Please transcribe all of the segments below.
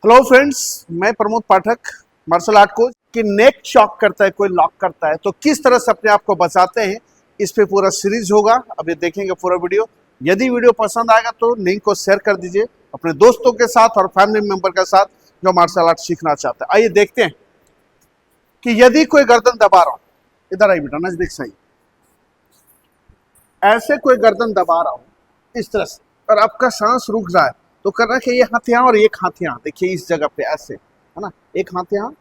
Hello friends, मैं प्रमोद पाठक, martial art coach. कि नेक chalk करता है, कोई लॉक करता है, तो किस तरह से अपने आप को बचाते हैं, इस पे पूरा सीरीज होगा। अभी देखेंगे पूरा वीडियो। यदि वीडियो पसंद आएगा तो लिंक को शेयर कर दीजिए अपने दोस्तों के साथ और फैमिली मेंबर के साथ जो मार्शल आर्ट सीखना चाहते हैं। आइए देखते हैं कि यदि कोई गर्दन दबा रहा हो, इधर आई बेटा, नजदीक सही, ऐसे कोई गर्दन दबा रहा हो इस तरह से, और आपका सांस रुक रहा है, तो करना कि ये हाथ यहाँ और एक हाथ यहाँ, देखिए इस जगह पे ऐसे है ना, एक हाथ यहाँ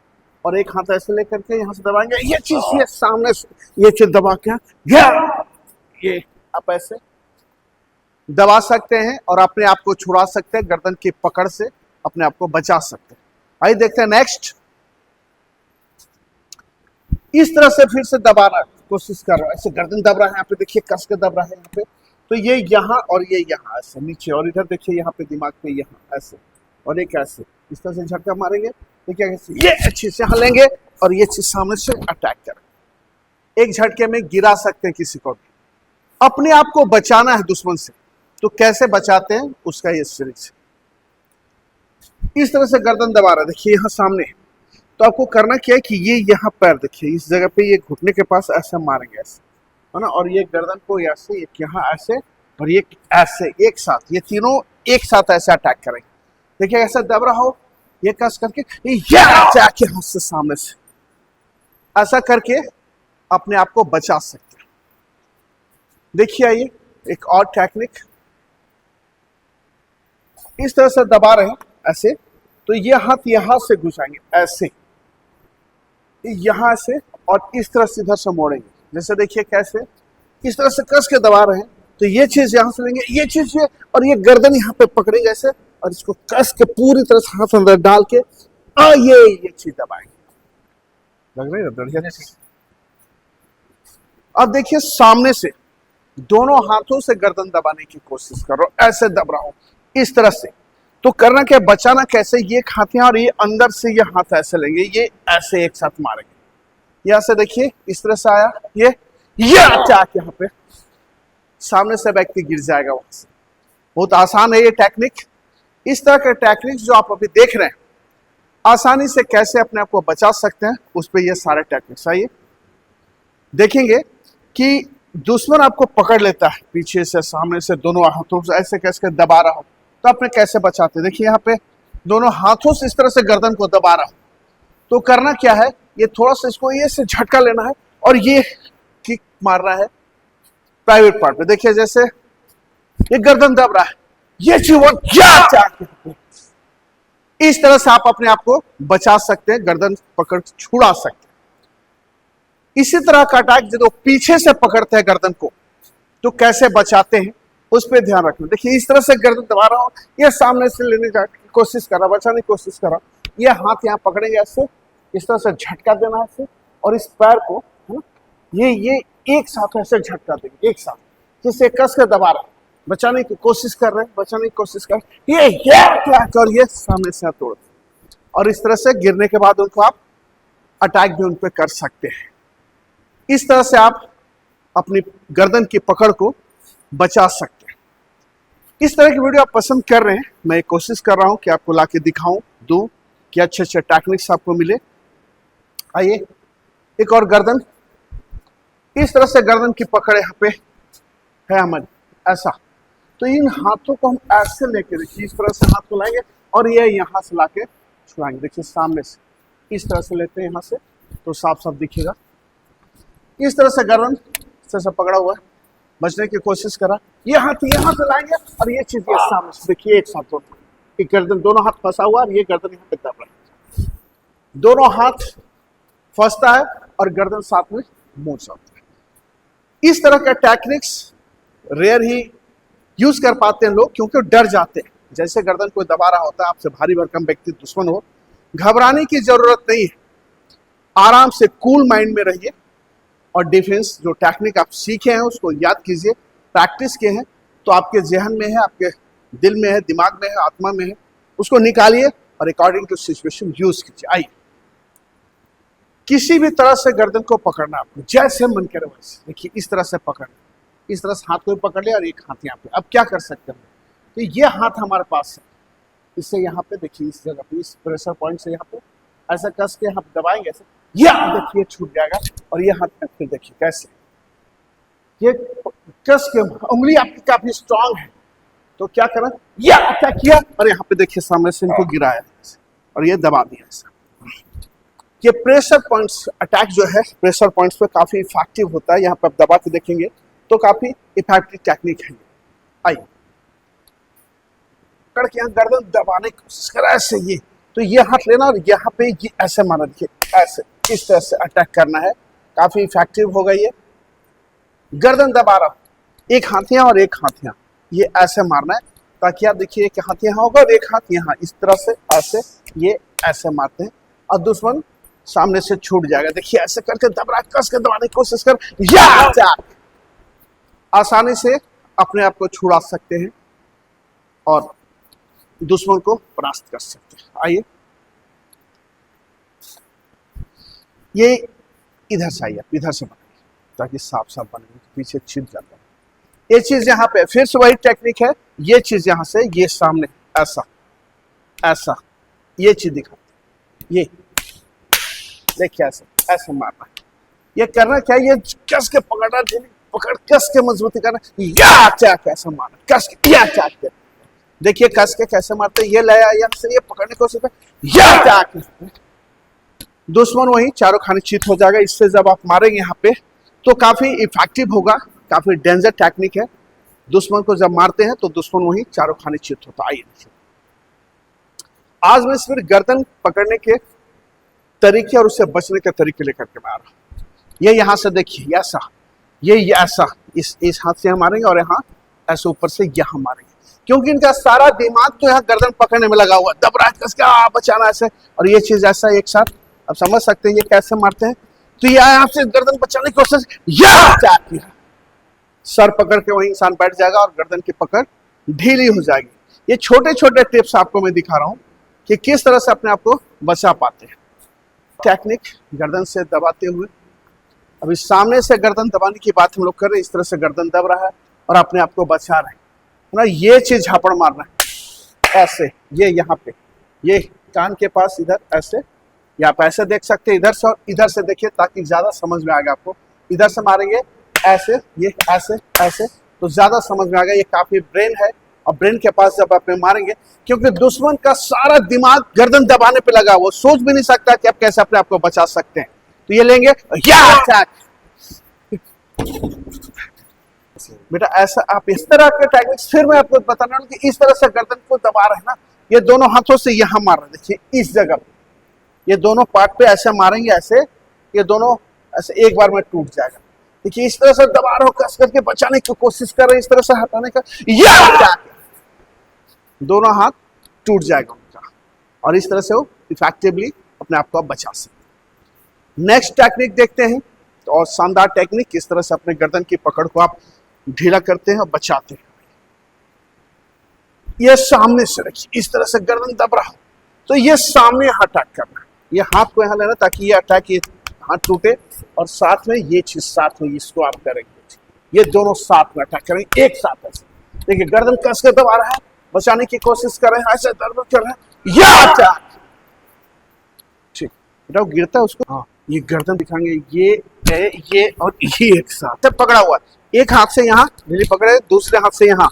और एक हाथ ऐसे लेकर के यहाँ से दबाएंगे। ये चीज ये सामने से ये चीज दबा के ये आप ऐसे दबा सकते हैं और अपने आप को छुड़ा सकते हैं, गर्दन की पकड़ से अपने आप को बचा सकते हैं। आइए देखते हैं नेक्स्ट। इस तरह से फिर से दबाना कोशिश कर रहा है, ऐसे गर्दन दब रहा है, यहाँ पे देखिए कस के दब रहा है यहाँ पे, तो ये यहाँ और ये यहाँ ऐसे नीचे, और इधर देखिए यहाँ पे दिमाग पे यहाँ ऐसे, और एक ऐसे इस तरह से झटका मारेंगे, देखिए कैसे ये अच्छे से हलेंगे और ये चीज सामने से अटैक करेंगे। एक झटके में गिरा सकते हैं किसी को भी। अपने आप को बचाना है दुश्मन से, तो कैसे बचाते हैं उसका ये सीरीज। इस तरह से गर्दन दबा रहा है, देखिए यहाँ सामने, तो आपको करना क्या है कि ये यहाँ पैर देखिए इस जगह पे, ये घुटने के पास ऐसे मारेंगे ऐसे, है ना, और ये गर्दन को ऐसे, एक यहाँ ऐसे और ये ऐसे, एक साथ, ये तीनों एक साथ ऐसे अटैक करेंगे। देखिए ऐसे दब रहा हो, ये कस करके जाके हाथ से सामने से ऐसा करके अपने आप को बचा सकते हैं। देखिए आइए एक और टेक्निक, इस तरह से दबा रहे हैं ऐसे, तो ये हाथ यहां से घुसाएंगे ऐसे, यहां से, और इस तरह से इधर से मोड़ेंगे। जैसे देखिए कैसे इस तरह से कस के दबा रहे हैं, तो ये चीज यहां से लेंगे, ये चीज ये, और ये गर्दन यहाँ पे पकड़ेंगे ऐसे, और इसको कस के पूरी तरह से हाथ अंदर डाल के ये चीज दबाएंगे। लग रही है बढ़िया। अब देखिए सामने से दोनों हाथों से गर्दन दबाने की कोशिश करो, ऐसे दब रहा हूं इस तरह से। तो करना क्या, बचाना कैसे, ये हाथ यहाँ और ये अंदर से ये हाथ ऐसे लेंगे, ये ऐसे एक साथ मारेंगे। यहाँ से देखिए इस तरह से आया, ये अटैक यहाँ पे सामने से व्यक्ति गिर जाएगा वहां से। बहुत आसान है ये टेक्निक। इस तरह के टेक्निक जो आप अभी देख रहे हैं, आसानी से कैसे अपने आप को बचा सकते हैं, उस पर ये सारे टेक्निक्स। आइए देखेंगे कि दुश्मन आपको पकड़ लेता है पीछे से, सामने से, दोनों हाथों से ऐसे कैसे दबा रहा हो, तो आपने कैसे बचाते हैं। देखिए यहाँ पे दोनों हाथों से इस तरह से गर्दन को दबा रहा हूं, तो करना क्या है, ये थोड़ा सा इसको ये से झटका लेना है और ये किक मार रहा है प्राइवेट पार्ट पे। देखिए जैसे ये गर्दन दब रहा है, ये चीज इस तरह से आप अपने आप को बचा सकते हैं, गर्दन पकड़ छुड़ा सकते हैं। इसी तरह का अटैक जो पीछे से पकड़ते हैं गर्दन को, तो कैसे बचाते हैं उस पर ध्यान रखना। देखिए इस तरह से गर्दन दबा रहा हूं, ये सामने से लेने की कोशिश कर रहा, बचाने की कोशिश कर रहा, ये हाथ यहाँ पकड़ेंगे ऐसे, इस तरह से झटका देना है ऐसे, और इस पैर को है ना, ये एक साथ ऐसे झटका देंगे एक साथ, जिससे कस के दबा रहा है, बचाने की कोशिश कर रहे हैं, बचाने की कोशिश कर, और ये सामने से तोड़, और इस तरह से गिरने के बाद उनको आप अटैक भी उन पर कर सकते हैं। इस तरह से आप अपनी गर्दन की पकड़ को बचा सकते हैं। इस तरह की वीडियो आप पसंद कर रहे हैं, मैं कोशिश कर रहा हूं कि आपको लाके दिखाऊं, दूं कि अच्छे अच्छे टेक्निक्स आपको मिले। आइए एक और गर्दन, इस तरह से गर्दन की पकड़ यहाँ पे है हमारी ऐसा, तो इन हाथों को हम ऐसे लेके, देखिए इस तरह से हाथ को लाएंगे और ये यहाँ से लाके छुड़ाएंगे। देखिए सामने से इस तरह से लेते हैं यहाँ से, तो साफ साफ दिखेगा। इस तरह से गर्दन इस तरह से पकड़ा हुआ है, बचने की कोशिश करा, ये हाथ यहाँ से लाएंगे और ये चीज ये सामने से, देखिए एक साथ दोनों, एक गर्दन दोनों हाथ फंसा हुआ है, ये गर्दन यहाँ पे दब रहा है, दोनों हाथ फंसता है और गर्दन साथ में मोड़ सकता है। इस तरह का टेक्निक्स रेयर ही यूज कर पाते हैं लोग, क्योंकि डर जाते हैं। जैसे गर्दन कोई दबा रहा होता है, आपसे भारी भरकम व्यक्ति दुश्मन हो, घबराने की जरूरत नहीं है, आराम से कूल माइंड में रहिए और डिफेंस जो टेक्निक आप सीखे हैं उसको याद कीजिए, प्रैक्टिस किए हैं तो आपके जहन में है, आपके दिल में है, दिमाग में है, आत्मा में है, उसको निकालिए और अकॉर्डिंग टू सिचुएशन यूज कीजिए। आइए किसी भी तरह से गर्दन को पकड़ना, आपको जैसे मन करे वैसे, देखिए इस तरह से पकड़ना, इस तरह से हाथ को पकड़ लिया और एक हाथ यहाँ पे। अब क्या कर सकते हैं, तो ये हाथ हमारे पास है, इससे यहाँ पे देखिए, इस जगह पे, इस प्रेशर पॉइंट से यहाँ पे ऐसा कस के यहाँ दबाएंगे ऐसे, या देखिए छूट जाएगा। और ये हाथ में फिर देखिए कैसे ये कस के, उंगली आपकी काफी स्ट्रांग है तो क्या करें, या क्या किया और यहाँ पे देखिए सामने से इनको गिराया और ये दबा दिया ऐसा। ये प्रेशर पॉइंट्स अटैक जो है प्रेशर पॉइंट्स पे काफी इफेक्टिव होता है। यहाँ पे आप दबा के देखेंगे तो काफी इफेक्टिव टेक्निक है। आइए पकड़ के यहाँ गर्दन दबाने की कोशिश करा ऐसे, ये तो ये हाथ लेना और यहाँ पे ये ऐसे मारना, देखिए ऐसे इस तरह से अटैक करना है, काफी इफेक्टिव होगा। ये गर्दन दबा रहा, एक हाथ यहाँ और एक हाथ यहाँ, ये ऐसे मारना है ताकि आप देखिए एक हाथ यहाँ होगा और एक हाथ यहाँ, इस तरह से ऐसे ये ऐसे मारते हैं और दुश्मन सामने से छूट जाएगा। देखिए ऐसे करके दबरा कस के दबाने की कोशिश कर, या आसानी से अपने आप को छुड़ा सकते हैं और दुश्मन को परास्त कर सकते हैं। आइए ये इधर से आइए, इधर से बनाइए ताकि साफ साफ बने, पीछे छिप जाता है। ये चीज यहाँ पे फिर से वही टेक्निक है, ये चीज यहाँ से ये सामने ऐसा ऐसा ये चीज दिखाती, ये देखिए ऐसे ऐसे मारना है। ये करना क्या, ये कस के पकड़ना, पकड़ कस के मजबूती करना, या क्या कैसे मारना, कस के या क्या के, देखिए कस के कैसे मारते, ये लाया यहाँ से ये पकड़ने की कोशिश कर, या क्या, दुश्मन वही चारों खाने चित हो जाएगा। इससे जब आप मारेंगे यहाँ पे तो काफी इफेक्टिव होगा, काफी डेंजर टेक्निक है। दुश्मन को जब मारते हैं तो दुश्मन वही चारों खाने चित होता है। आइए आज मैं सिर्फ गर्दन पकड़ने के तरीके और उससे बचने के तरीके लेकर के मैं आ रहा हूं। ये यहाँ से देखिए ऐसा, ये ऐसा इस हाथ से हम मारेंगे और यहाँ ऐसे ऊपर से यहाँ मारेंगे, क्योंकि इनका सारा दिमाग तो यहाँ गर्दन पकड़ने में लगा हुआ, दब रहा है कस के बचाना ऐसे, और ये चीज ऐसा एक साथ आप समझ सकते हैं ये कैसे मारते हैं। तो ये आपसे गर्दन बचाने की कोशिश, या क्या किया, सर पकड़ के वही इंसान बैठ जाएगा और गर्दन की पकड़ ढीली हो जाएगी। ये छोटे छोटे टिप्स आपको मैं दिखा रहा हूं कि किस तरह से अपने आप को बचा पाते हैं। टेक्निक गर्दन से दबाते हुए, अभी सामने से गर्दन दबाने की बात हम लोग कर रहे हैं, इस तरह से गर्दन दब रहा है और अपने आप को बचा रहे हैं ना। ये चीज झापड़ मारना है ऐसे, ये यहाँ पे ये कान के पास इधर ऐसे, या आप ऐसे देख सकते हैं इधर से और इधर से देखिए ताकि ज्यादा समझ में आएगा आपको। इधर से मारेंगे ऐसे, ये ऐसे ऐसे तो ज्यादा समझ में आएगा। ये काफी ब्रेन है और ब्रेन के पास जब आप मारेंगे, क्योंकि दुश्मन का सारा दिमाग गर्दन दबाने पे लगा, वो सोच भी नहीं सकता कि आप कैसे अपने आप को बचा सकते हैं। तो ये लेंगे, या बेटा ऐसा आप इस तरह के टेक्निक्स, फिर मैं आपको बताना हूं कि इस तरह से गर्दन को दबा रहे हैं ना, ये दोनों हाथों से यहां मार रहे हैं, देखिए इस जगह पे, ये दोनों पार्ट पे ऐसे मारेंगे ऐसे, ये दोनों ऐसे एक बार में टूट जाएगा। देखिए इस तरह से दबा रहे हो, कस करके बचाने की कोशिश कर रहे हैं, इस तरह से हटाने का, या दोनों हाथ टूट जाएगा उनका, और इस तरह से वो इफेक्टिवली अपने आप को बचा सकते। नेक्स्ट टेक्निक देखते हैं, तो और शानदार टेक्निक, किस तरह से अपने गर्दन की पकड़ को आप ढीला करते हैं और बचाते हैं। ये सामने से रखिए, इस तरह से गर्दन दब रहा हो तो ये सामने अटैक करना, ये हाथ को यहाँ लेना ताकि ये अटैक, ये हाथ टूटे, और साथ में ये चीज साथ में इसको आप करेंगे, ये दोनों साथ में अटैक करेंगे एक साथ ऐसे। देखिए गर्दन कस के दबा रहा है, बचाने की कोशिश कर रहे हैं, ऐसे दर्द कर रहे हैं, या अटैक, ठीक बेटा गिरता है उसको, हाँ ये गर्दन दिखाएंगे, ये और ये एक साथ पकड़ा हुआ है, एक हाथ से यहाँ ढीली पकड़े, दूसरे हाथ से यहाँ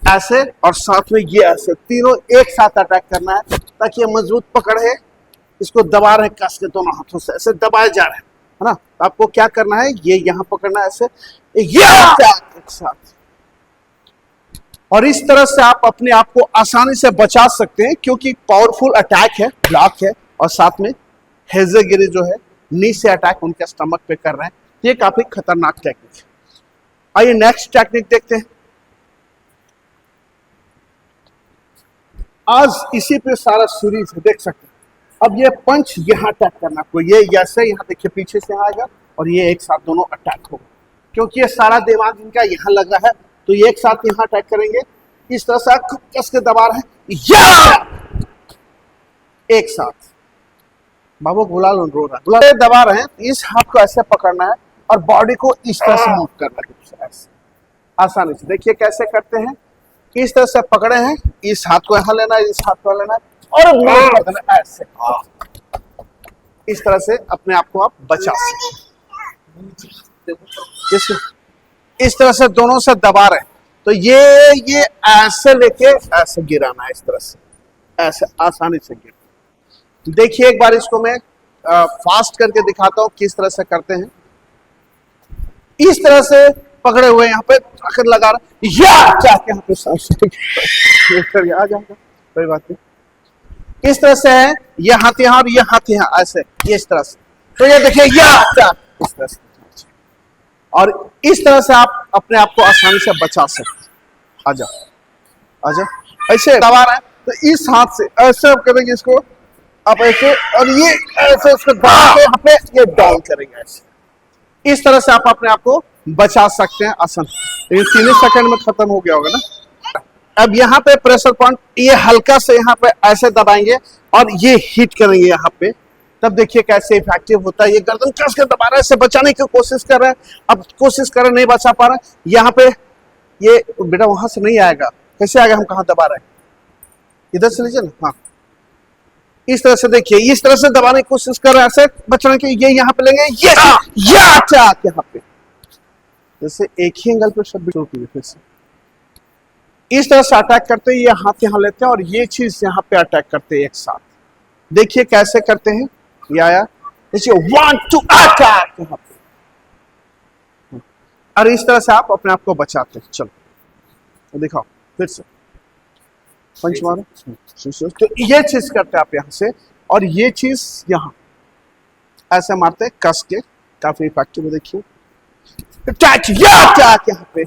ऐसे, और साथ में ये ऐसे, तीनों एक साथ अटैक करना है ताकि ये मजबूत पकड़ है। इसको दबा रहे कस के, दोनों हाथों से ऐसे दबाए जा रहे हैं, है ना। तो आपको क्या करना है, ये यहाँ पकड़ना है ऐसे, ये अटैक एक साथ, और इस तरह से आप अपने आप को आसानी से बचा सकते हैं, क्योंकि पावरफुल अटैक है, ब्लॉक है, और साथ में हेजेगिरी जो है नी से अटैक उनके स्टमक पे कर रहे हैं। ये काफी खतरनाक टेक्निक है। आइए नेक्स्ट टेक्निक देखते हैं। आज इसी पे सारा सीरीज है, देख सकते हैं। अब ये पंच यहाँ अटैक करना, कोई ये ऐसे यहाँ देखिए पीछे से आएगा और ये एक साथ दोनों अटैक होगा, क्योंकि ये सारा दिमाग इनका यहाँ लगा है, तो ये एक साथ यहाँ अटैक करेंगे। इस तरह से खूब कस के दबा रहे हैं, या एक साथ, बाबू गुलाल रो रहा है, गुलाल दबा रहे हैं, इस हाथ को ऐसे पकड़ना है और बॉडी को इस तरह से मूव करना है, ऐसे आसानी से। देखिए कैसे करते हैं, इस तरह से पकड़े हैं, इस हाथ को यहां लेना है, इस हाथ को लेना है और नहीं पकड़ना है, ऐसे। इस तरह से अपने आप को आप बचा सकते। इस तरह से दोनों से दबा रहे हैं, तो ये ऐसे लेके ऐसे गिराना है, इस तरह से ऐसे आसानी से गिर। देखिए एक बार इसको मैं फास्ट करके दिखाता हूं किस तरह से करते हैं। इस तरह से पकड़े हुए यहाँ पे आकर लगा रहा, या जाके यहाँ पे आ जाएगा, कोई बात नहीं। इस तरह से है, ये हाथ यहाँ और ये हाथ यहाँ, ऐसे ये इस तरह से। तो ये देखिए या इस तरह से, और इस तरह से आप अपने आप को आसानी से बचा सकते। आजा आजा, ऐसे दबा रहे हैं तो इस हाथ से ऐसे आप करेंगे इसको, आप ऐसे, और ये ऐसे उसको दबा के यहाँ पे ये डाउन करेंगे ऐसे। इस तरह से आप अपने आप को बचा सकते हैं आसान। ये 3 सेकंड में खत्म हो गया होगा ना। अब यहाँ पे प्रेशर पॉइंट, ये हल्का से यहाँ पे ऐसे दबाएंगे और ये हिट करेंगे यहाँ पे, तब देखिए कैसे इफेक्टिव होता है। ये गर्दन कस के दबा रहा है, इससे बचाने की कोशिश कर रहा है, अब कोशिश कर रहे नहीं बचा पा रहा है। यहाँ पे ये बेटा वहां से नहीं आएगा, कैसे आएगा, हम कहाँ दबा रहे हैं, इधर से लीजिए ना। हाँ, इस तरह से देखिए, इस तरह से दबाने की कोशिश कर रहे हैं, ऐसे बचने के। ये यहाँ पे लेंगे, ये यहाँ पे, जैसे एक ही एंगल पे शब्द शुरू कीजिए फिर से। इस तरह से अटैक करते हैं, ये हाथ यहाँ लेते हैं और ये चीज यहाँ पे अटैक करते हैं एक साथ। देखिए कैसे करते हैं, ये आया, देखिए 1 2 अटैक यहाँ पे, और इस तरह से आप अपने आप को बचाते हैं। चलो तो दिखाओ फिर से, पंच मारो। तो ये चीज करते हैं आप यहाँ से, और ये चीज यहाँ ऐसे मारते हैं कस के, काफी इफेक्टिव। देखिए अटैक यहाँ पे,